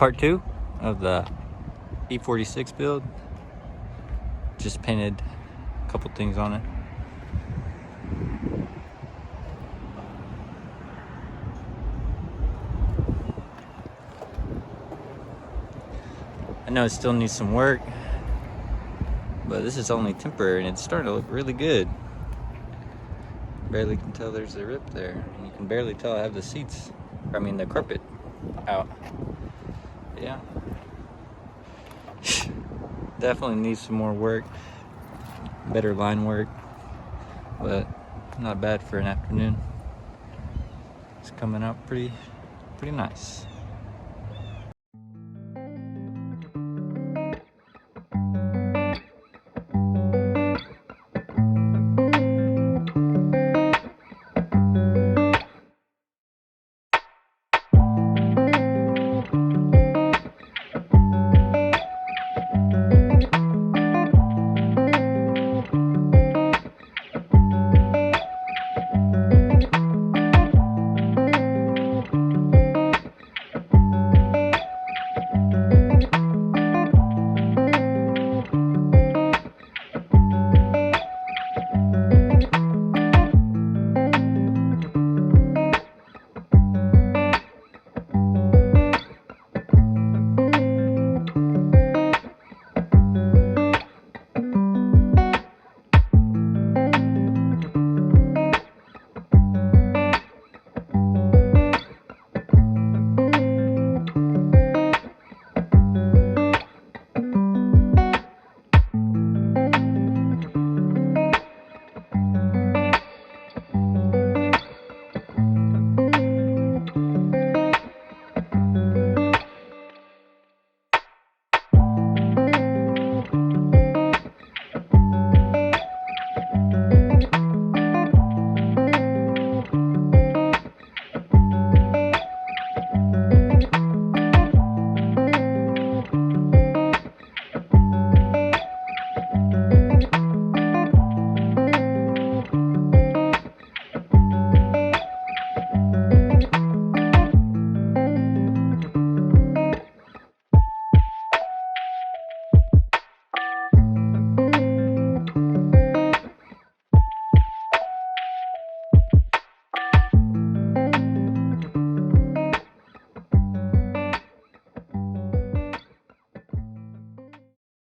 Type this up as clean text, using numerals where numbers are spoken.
part 2 of the E46 build. Just painted a couple things on it. I know it still needs some work, but this is only temporary and it's starting to look really good. Barely can tell there's a rip there. And you can barely tell I have the seats, the carpet out. Yeah. Definitely needs some more work, better line work, but not bad for an afternoon. It's coming out pretty nice.